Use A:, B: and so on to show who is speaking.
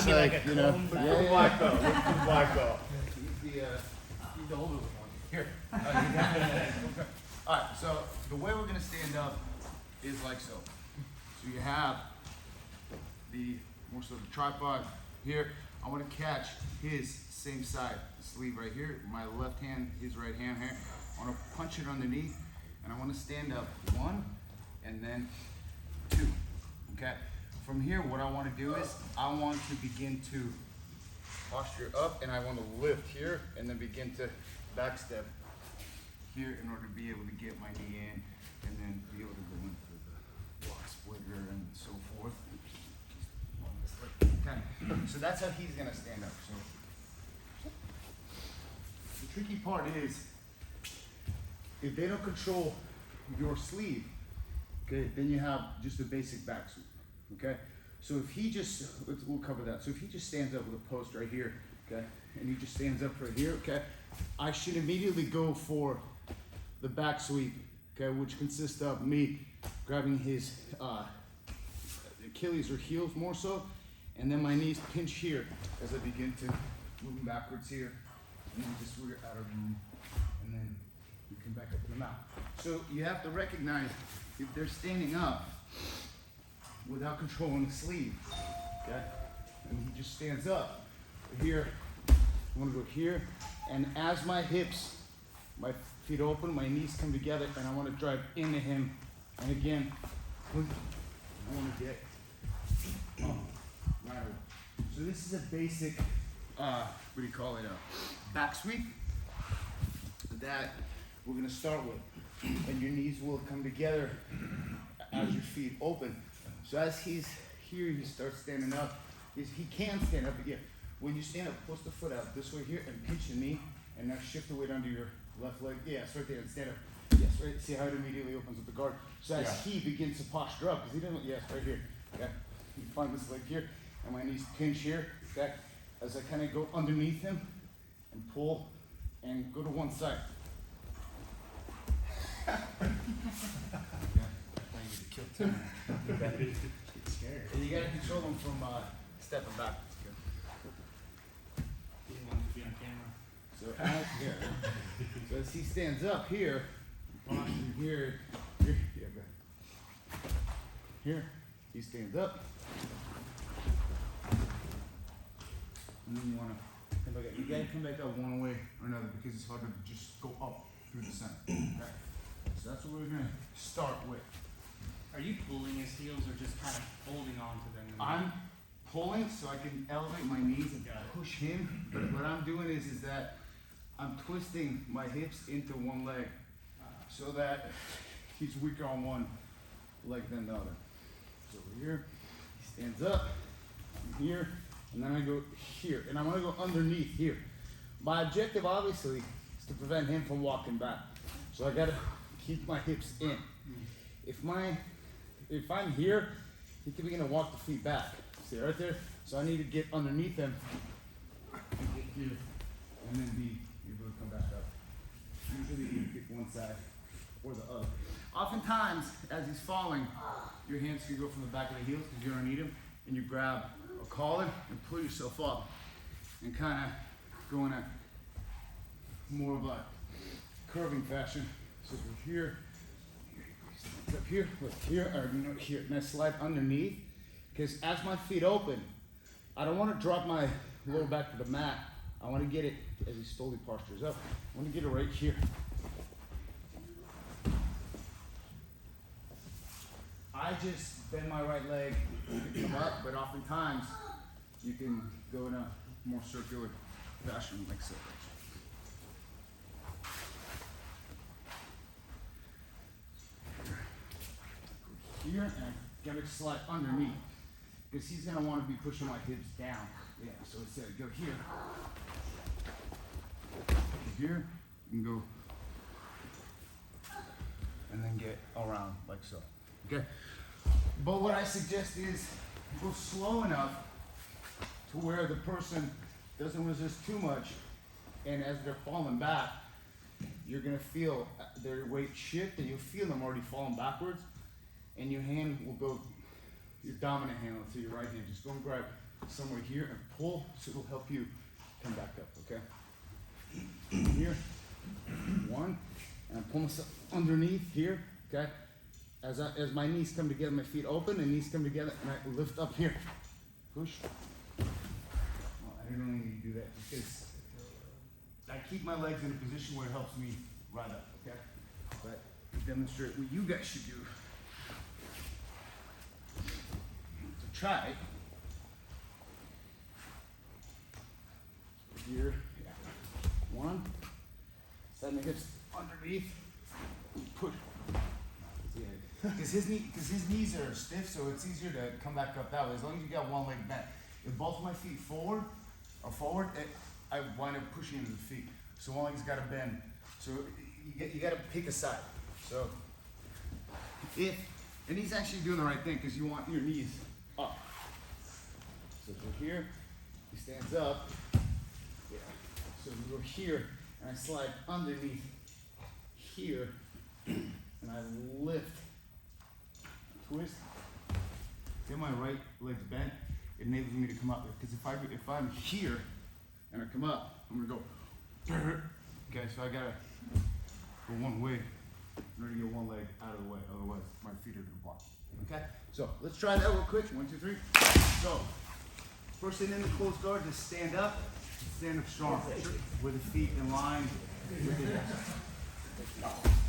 A: looks like, you know.
B: Look for the black belt. Look for the black belt.
C: He's the older one. Here. Alright, so the way we're gonna stand up is like so. So you have the more so the tripod here. I want to catch his same side sleeve right here. My left hand, his right hand here. I want to punch it underneath, and I want to stand up 1 and then 2. Okay. From here, what I want to do is I want to begin to posture up, and I want to lift here, and then begin to back step here in order to be able to get my knee in, and then be able to go in for the block splitter and so forth. Okay. So that's how he's gonna stand up. So the tricky part is if they don't control your sleeve, okay, then you have just a basic back sweep. Okay. So if he just, we'll cover that. So if he just stands up with a post right here, okay, and he just stands up right here, okay, I should immediately go for the back sweep, okay, which consists of me grabbing his Achilles or heels more so, and then my knees pinch here as I begin to move backwards here, and then just we're out of room, and then you come back up to the mat. So you have to recognize if they're standing up without controlling the sleeve, okay, and he just stands up here. I want to go here, and as my hips, my feet open, my knees come together, and I want to drive into him. And again, I want to get right away. So this is a basic, what do you call it, a back sweep that we're going to start with. And your knees will come together as your feet open. So as he's here, he starts standing up. He can stand up again. When you stand up, push the foot out this way here and pinch your knee, and now shift the weight under your left leg. Yes, right there, and stand up. Yes, right. See how it immediately opens up the guard. So as he begins to posture up, because he didn't. Yes, right here. Okay. You find this leg here, and my knees pinch here. Okay. As I kind of go underneath him and pull, and go to one side. Yeah. I need to kill time. Get scared. And you gotta control them from stepping back.
A: Be on camera.
C: So so as he stands up here, here, yeah, here, he stands up, and then you want to come back up. You gotta come back up one way or another because it's harder to just go up through the center. Okay, so that's what we're gonna start with.
A: Are you pulling his heels or just kind of holding on to them?
C: I'm pulling so I can elevate my knees and push him, but what I'm doing is that I'm twisting my hips into one leg so that he's weaker on one leg than the other. So over here, he stands up, I'm here, and then I go here, and I want to go underneath here. My objective obviously is to prevent him from walking back. So I gotta keep my hips in. If I'm here, he can begin to walk the feet back. See right there? So I need to get underneath him and get here, and then be able to come back up. Usually you pick one side or the other. Oftentimes, as he's falling, your hands can go from the back of the heels because you're underneath him, and you grab a collar and pull yourself up and kind of go in a more of a curving fashion. So we're here, up here, look here, or here, and I slide underneath. Because as my feet open, I don't want to drop my lower back to the mat. I want to get it as he slowly postures up. I want to get it right here. I just bend my right leg to come up, but oftentimes you can go in a more circular fashion like so. Here, and I gotta slide underneath. Because he's going to want to be pushing my hips down. Yeah, so instead of go here, here, and go, and then get around like so. Okay? But what I suggest is go slow enough to where the person doesn't resist too much, and as they're falling back, you're going to feel their weight shift, and you'll feel them already falling backwards, and your hand will go, your dominant hand, let's say your right hand, just go and grab somewhere here and pull, so it'll help you come back up, okay? Here, one, and I pull myself underneath here, okay? As my knees come together, my feet open and knees come together, and I lift up here. Push. Well, I don't need to do that because I keep my legs in a position where it helps me ride up, okay? But to demonstrate what you guys should do. So try here, yeah. One, set my hips underneath, push. Because his knees are stiff, so it's easier to come back up that way. As long as you got one leg bent. If both of my feet are forward, I wind up pushing into the feet. So one leg's got to bend. So you got to pick a side. So and he's actually doing the right thing because you want your knees up. So we're here, he stands up. Yeah. So we go here, and I slide underneath here, and I lift. Twist. Get my right leg's bent. It enables me to come up. Because if I'm here and I come up, I'm gonna go. Okay, so I gotta go one way in order to get one leg out of the way. Otherwise, my feet are gonna block. Okay. So let's try that real quick. 1, 2, 3. So first thing in the closed guard, just stand up strong with the feet in line with the hips.